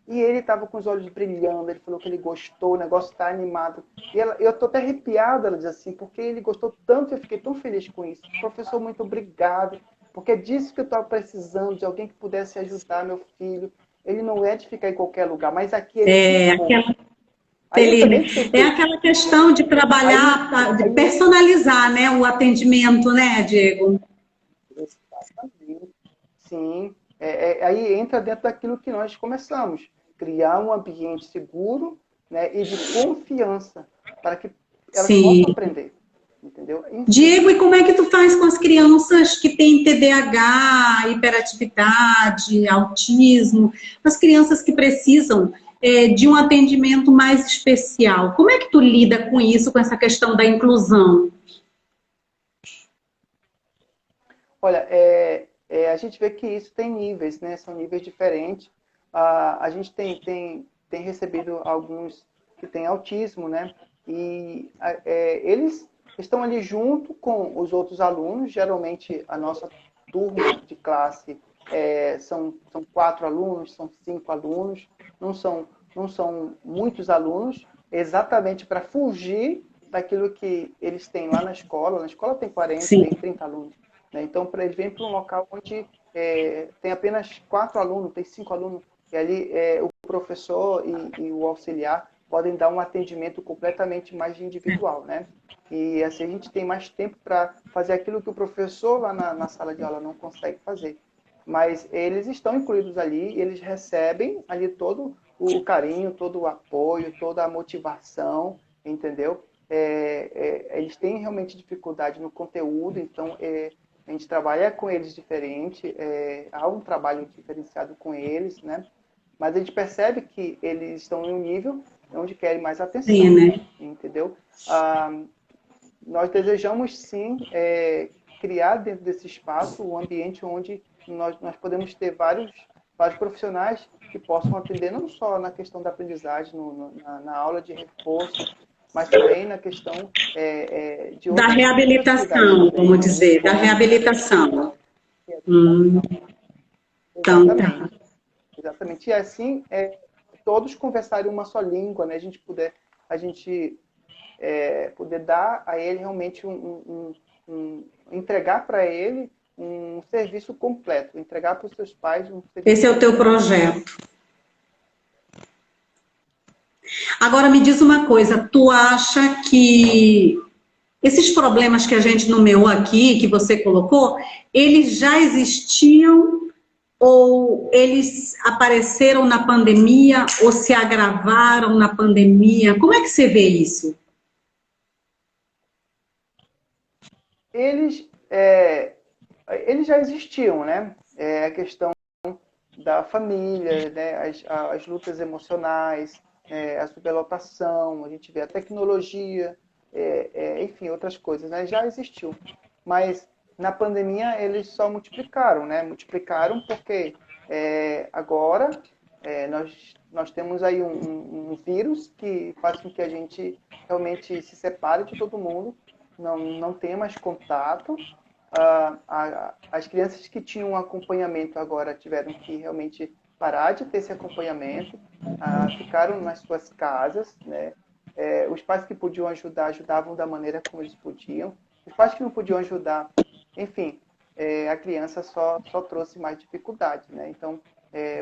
E ele estava com os olhos brilhando, ele falou que ele gostou, o negócio está animado. E eu estou até arrepiada, ela diz assim, porque ele gostou tanto e eu fiquei tão feliz com isso. Professor, muito obrigado, porque é disso que eu estava precisando, de alguém que pudesse ajudar meu filho. Ele não é de ficar em qualquer lugar, mas aqui ele ficou. Aquela Aí também a Celina, gente tem é que... aquela questão de Aí, trabalhar, de aí personalizar, né, o atendimento, né, Diego? exatamente. Sim, aí entra dentro daquilo que nós começamos, criar um ambiente seguro, né, e de confiança para que elas Sim. possam aprender, entendeu? Enfim, Diego, e como é que tu faz com as crianças que têm TDAH, hiperatividade, autismo, as crianças que precisam de um atendimento mais especial? Como é que tu lida com isso, com essa questão da inclusão? olha, a gente vê que isso tem níveis, né? São níveis diferentes. A gente tem recebido alguns que têm autismo, né? E eles estão ali junto com os outros alunos. Geralmente, a nossa turma de classe são 4 alunos, são 5 alunos. Não são, não são muitos alunos, exatamente para fugir daquilo que eles têm lá na escola. Na escola tem 40, Sim. tem 30 alunos. Né? Então, para ele vir para um local onde tem apenas 4 alunos, tem 5 alunos, e ali o professor e o auxiliar podem dar um atendimento completamente mais individual, né? E assim a gente tem mais tempo para fazer aquilo que o professor lá na sala de aula não consegue fazer. Mas eles estão incluídos ali, eles recebem ali todo o carinho, todo o apoio, toda a motivação, entendeu? Eles têm realmente dificuldade no conteúdo, então a gente trabalha com eles diferente, há um trabalho diferenciado com eles, né? Mas a gente percebe que eles estão em um nível onde querem mais Sim, atenção, né? entendeu? Nós desejamos sim criar dentro desse espaço um ambiente onde nós podemos ter vários profissionais que possam atender não só na questão da aprendizagem, na aula de reforço, mas também na questão de Da outras atividades reabilitação, também, vamos né? No dizer, da esporte. reabilitação. Hum, Exatamente. então tá. Exatamente. Exatamente. E assim, todos conversarem uma só língua, né? A gente poder dar a ele realmente entregar para ele um serviço completo, entregar para os seus pais um serviço Esse é o teu completo. projeto. Agora me diz uma coisa, tu acha que esses problemas que a gente nomeou aqui, que você colocou, eles já existiam ou eles apareceram na pandemia ou se agravaram na pandemia? Como é que você vê isso? Eles, é, eles já existiam, né? A questão da família, né? As lutas emocionais, a superlotação, a gente vê a tecnologia, enfim, outras coisas, né? Já existiu. Mas na pandemia eles só multiplicaram, né? Multiplicaram porque agora nós temos aí um vírus que faz com que a gente realmente se separe de todo mundo, não tenha mais contato. As crianças que tinham um acompanhamento agora tiveram que realmente parar de ter esse acompanhamento, ficaram nas suas casas, né? Os pais que podiam ajudar, ajudavam da maneira como eles podiam. Os pais que não podiam ajudar, enfim, a criança só trouxe mais dificuldade, né? Então,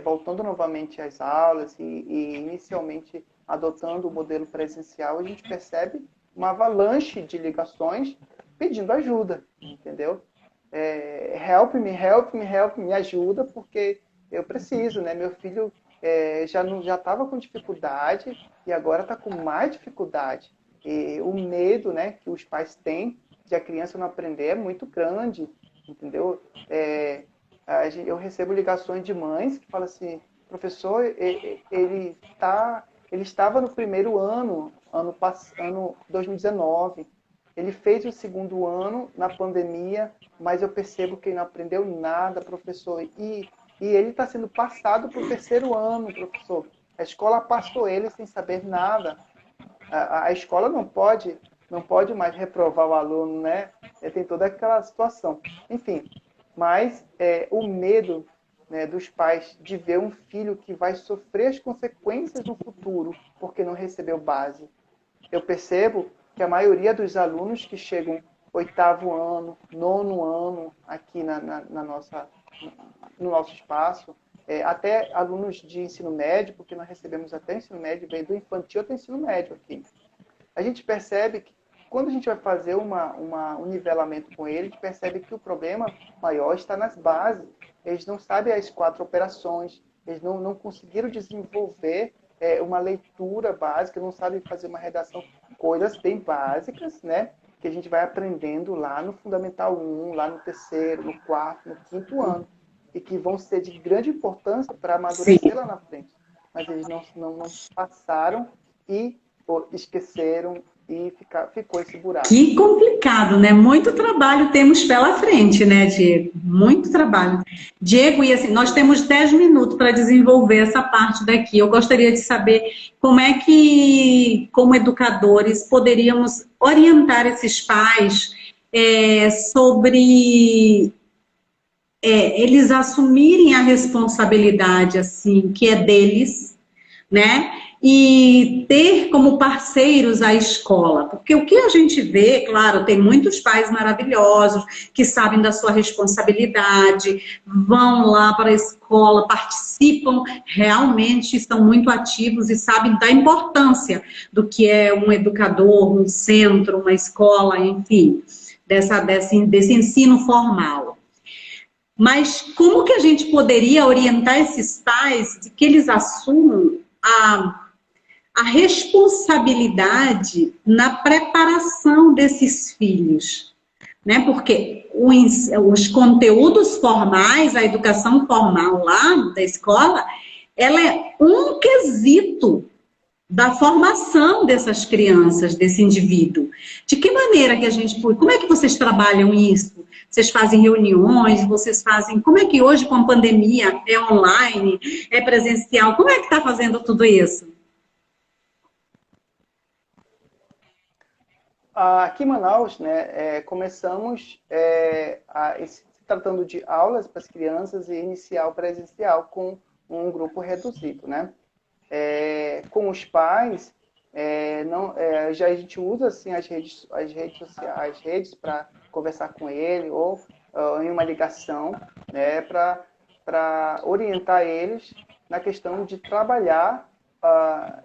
voltando novamente às aulas e inicialmente adotando o modelo presencial, a gente percebe uma avalanche de ligações pedindo ajuda, entendeu? Help me, help me, help me, ajuda, porque eu preciso, né? Meu filho já estava com dificuldade e agora está com mais dificuldade. E o medo, né, que os pais têm de a criança não aprender é muito grande, entendeu? Eu recebo ligações de mães que falam assim, professor, ele estava no primeiro ano 2019, ele fez o segundo ano na pandemia, mas eu percebo que ele não aprendeu nada, professor. E ele está sendo passado para o terceiro ano, professor. A escola passou ele sem saber nada. A escola não pode mais reprovar o aluno, né? Tem toda aquela situação. Enfim, mas o medo, né, dos pais de ver um filho que vai sofrer as consequências no futuro porque não recebeu base. Eu percebo que a maioria dos alunos que chegam oitavo ano, nono ano aqui no nosso espaço, até alunos de ensino médio, porque nós recebemos até ensino médio, vem do infantil até ensino médio aqui. A gente percebe que quando a gente vai fazer um nivelamento com ele, a gente percebe que o problema maior está nas bases. Eles não sabem as 4 operações, eles não conseguiram desenvolver uma leitura básica, não sabem fazer uma redação, coisas bem básicas, né? Que a gente vai aprendendo lá no Fundamental 1, lá no 3º, no 4º, no 5º ano, e que vão ser de grande importância para amadurecer lá na frente. Mas eles não passaram e esqueceram e ficou esse buraco. Que complicado, né? Muito trabalho temos pela frente, né, Diego? Muito trabalho. Diego, e assim, nós temos 10 minutos para desenvolver essa parte daqui. Eu gostaria de saber como é que, como educadores, poderíamos orientar esses pais sobre eles assumirem a responsabilidade, assim, que é deles, né? E ter como parceiros a escola. Porque o que a gente vê, claro, tem muitos pais maravilhosos que sabem da sua responsabilidade, vão lá para a escola, participam, realmente estão muito ativos e sabem da importância do que é um educador, um centro, uma escola, enfim, desse ensino formal. Mas como que a gente poderia orientar esses pais de que eles assumam a responsabilidade na preparação desses filhos, né? Porque os conteúdos formais, a educação formal lá da escola, ela é um quesito da formação dessas crianças, desse indivíduo. De que maneira que a gente... Como é que vocês trabalham isso? Vocês fazem reuniões, vocês fazem... Como é que hoje, com a pandemia, é online, é presencial? Como é que está fazendo tudo isso? Aqui em Manaus, né, começamos se tratando de aulas para as crianças e inicial presencial com um grupo reduzido, né? Com os pais, já a gente usa assim, as redes sociais, para conversar com ele ou em uma ligação, né, para orientar eles na questão de trabalhar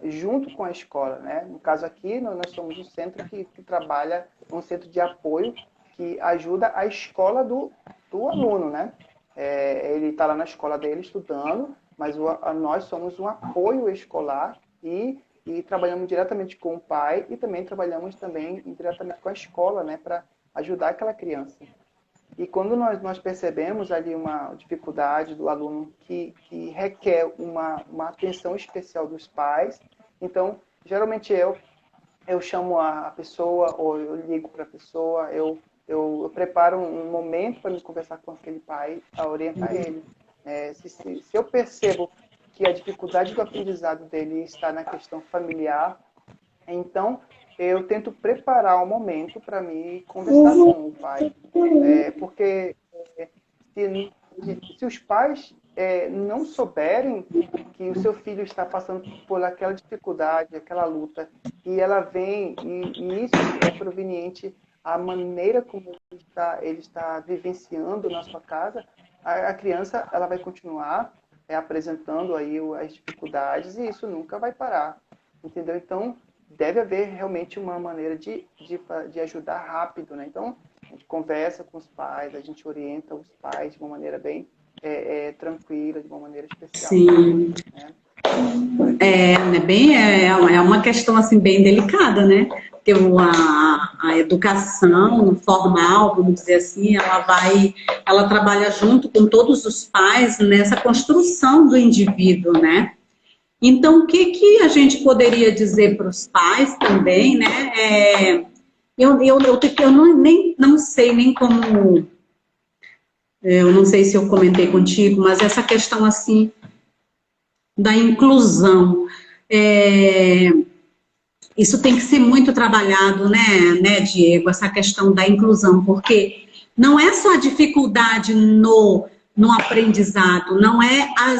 junto com a escola, né? No caso aqui, nós somos um centro que trabalha, um centro de apoio que ajuda a escola do aluno, né? Ele está lá na escola dele estudando, mas nós somos um apoio escolar e trabalhamos diretamente com o pai e também trabalhamos diretamente com a escola, né? Para ajudar aquela criança. E quando nós percebemos ali uma dificuldade do aluno que requer uma atenção especial dos pais, então, geralmente eu chamo a pessoa, ou eu ligo para a pessoa, eu preparo um momento para me conversar com aquele pai, para orientar ele. Se eu percebo que a dificuldade do aprendizado dele está na questão familiar, então eu tento preparar um momento para me conversar com o pai. Porque se os pais não souberem que o seu filho está passando por aquela dificuldade, aquela luta, e ela vem, e isso é proveniente à maneira como ele está vivenciando na sua casa, a criança ela vai continuar apresentando aí as dificuldades e isso nunca vai parar, entendeu? Então, deve haver realmente uma maneira de ajudar rápido, né? Então, a gente conversa com os pais, a gente orienta os pais de uma maneira bem tranquila, de uma maneira especial. Sim. Né? É uma questão assim, bem delicada, né? Porque a educação formal, vamos dizer assim, ela trabalha junto com todos os pais nessa construção do indivíduo, né? Então, o que a gente poderia dizer para os pais também, né? Eu não sei nem como... Eu não sei se eu comentei contigo, mas essa questão, assim, da inclusão. Isso tem que ser muito trabalhado, né, Diego? Essa questão da inclusão, porque não é só a dificuldade no aprendizado, não é as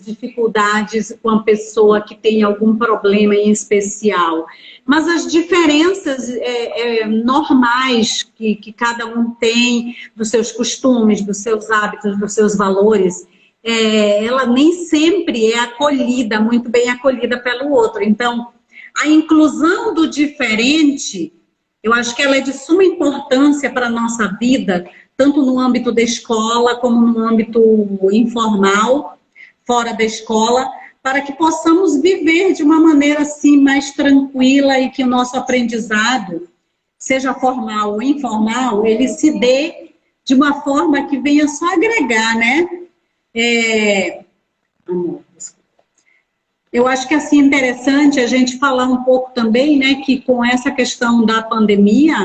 dificuldades com a pessoa que tem algum problema em especial, mas as diferenças normais que cada um tem dos seus costumes, dos seus hábitos, dos seus valores, ela nem sempre é acolhida, muito bem acolhida pelo outro. Então, a inclusão do diferente, eu acho que ela é de suma importância para a nossa vida, tanto no âmbito da escola, como no âmbito informal, fora da escola, para que possamos viver de uma maneira assim mais tranquila e que o nosso aprendizado, seja formal ou informal, ele se dê de uma forma que venha só agregar, né? Eu acho que assim, interessante a gente falar um pouco também, né, que com essa questão da pandemia,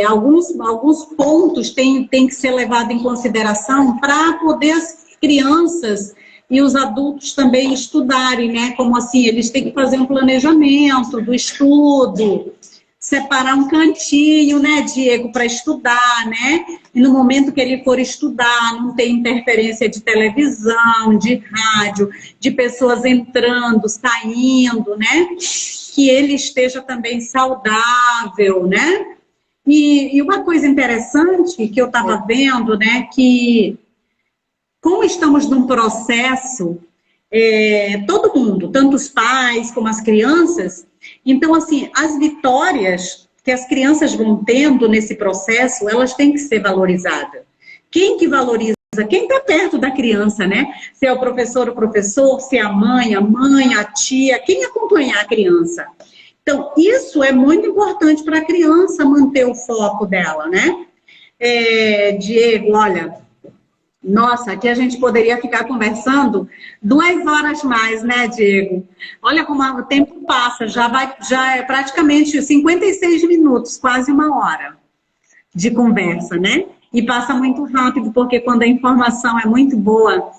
alguns pontos têm que ser levados em consideração para poder as crianças e os adultos também estudarem, né, como assim, eles têm que fazer um planejamento do estudo, separar um cantinho, né, Diego, para estudar, né? E no momento que ele for estudar, não ter interferência de televisão, de rádio, de pessoas entrando, saindo, né? Que ele esteja também saudável, né? E uma coisa interessante que eu estava vendo, né, que como estamos num processo, todo mundo, tanto os pais como as crianças, então, assim, as vitórias que as crianças vão tendo nesse processo, elas têm que ser valorizadas. Quem que valoriza? Quem está perto da criança, né? Se é o professor, se é a mãe, a tia, quem acompanhar a criança. Então, isso é muito importante para a criança manter o foco dela, né? Diego, olha, nossa, aqui a gente poderia ficar conversando 2 horas mais, né, Diego? Olha como o tempo passa, já é praticamente 56 minutos, quase 1 hora de conversa, né? E passa muito rápido, porque quando a informação é muito boa,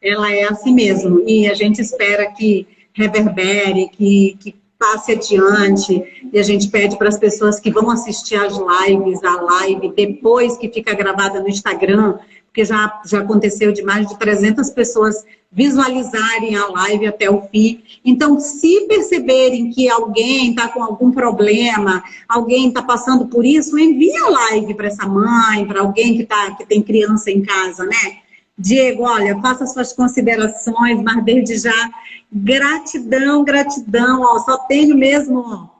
ela é assim mesmo. E a gente espera que reverbere, que passe adiante. E a gente pede para as pessoas que vão assistir as lives, a live depois que fica gravada no Instagram, porque já aconteceu de mais de 300 pessoas visualizarem a live até o fim. Então, se perceberem que alguém está com algum problema, alguém está passando por isso, envia a live para essa mãe, para alguém que tem criança em casa, né? Diego, olha, faça suas considerações, mas desde já, gratidão, ó, só tenho mesmo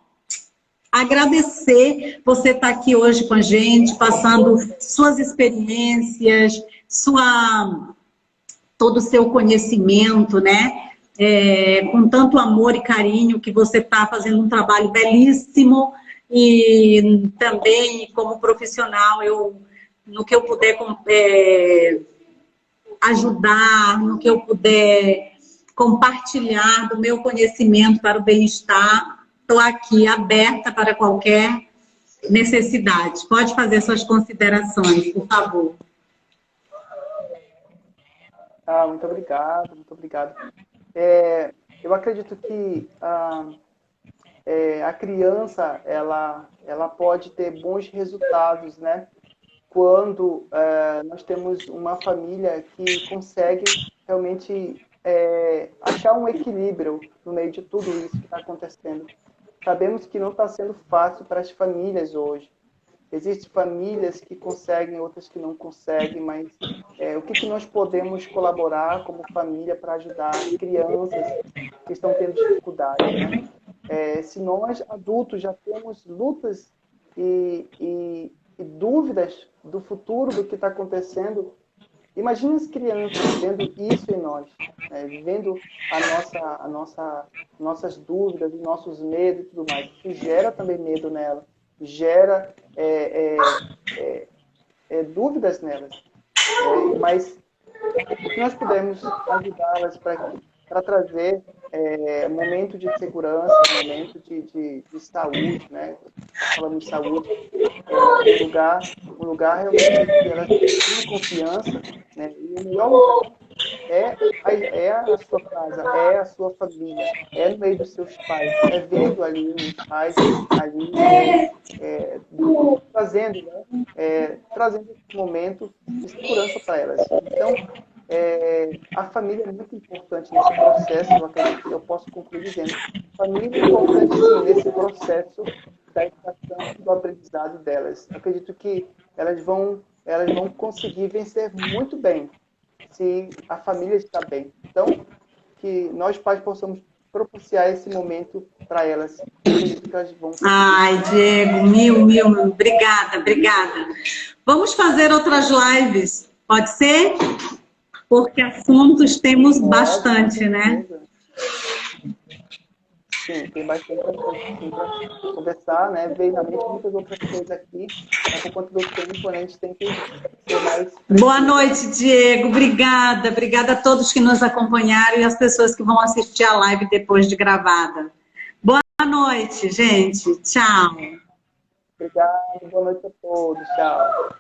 agradecer você estar aqui hoje com a gente, passando suas experiências, todo o seu conhecimento, né? Com tanto amor e carinho que você está fazendo um trabalho belíssimo e também como profissional, no que eu puder ajudar, no que eu puder compartilhar do meu conhecimento para o bem-estar, estou aqui aberta para qualquer necessidade. Pode fazer suas considerações, por favor. Muito obrigado, muito obrigado. Eu acredito que a criança, ela pode ter bons resultados, né? Quando nós temos uma família que consegue realmente achar um equilíbrio no meio de tudo isso que está acontecendo. Sabemos que não está sendo fácil para as famílias hoje. Existem famílias que conseguem, outras que não conseguem, mas o que nós podemos colaborar como família para ajudar crianças que estão tendo dificuldade, né? Se nós, adultos, já temos lutas e dúvidas do futuro, do que está acontecendo, imagine as crianças vendo isso em nós, né? Vendo nossas dúvidas, nossos medos e tudo mais. Isso gera também medo nela, gera dúvidas nelas. Mas o que nós podemos ajudá-las para trazer momento de segurança, momento de saúde, né? Falando de saúde, um lugar realmente que elas tenham confiança, né? E o melhor lugar é a sua casa, é a sua família, é no meio dos seus pais, vendo ali os pais ali trazendo, né? Trazendo esse momento de segurança para elas. Então, a família é muito importante nesse processo. Eu acredito que eu posso concluir dizendo: a família é importante sim nesse processo da educação e do aprendizado delas. Eu acredito que elas vão conseguir vencer muito bem se a família está bem. Então, que nós pais possamos propiciar esse momento para elas. Acredito que elas vão conseguir. Ai, Diego, obrigada, obrigada. Vamos fazer outras lives, pode ser? Porque assuntos temos bastante, né? Sim, tem bastante assunto para conversar, né? Veio na mente muitas outras coisas aqui, mas por conta do tempo, né, a gente tem que ser mais preciso. Boa noite, Diego. Obrigada. Obrigada a todos que nos acompanharam e as pessoas que vão assistir a live depois de gravada. Boa noite, gente. Tchau. Obrigado. Boa noite a todos. Tchau.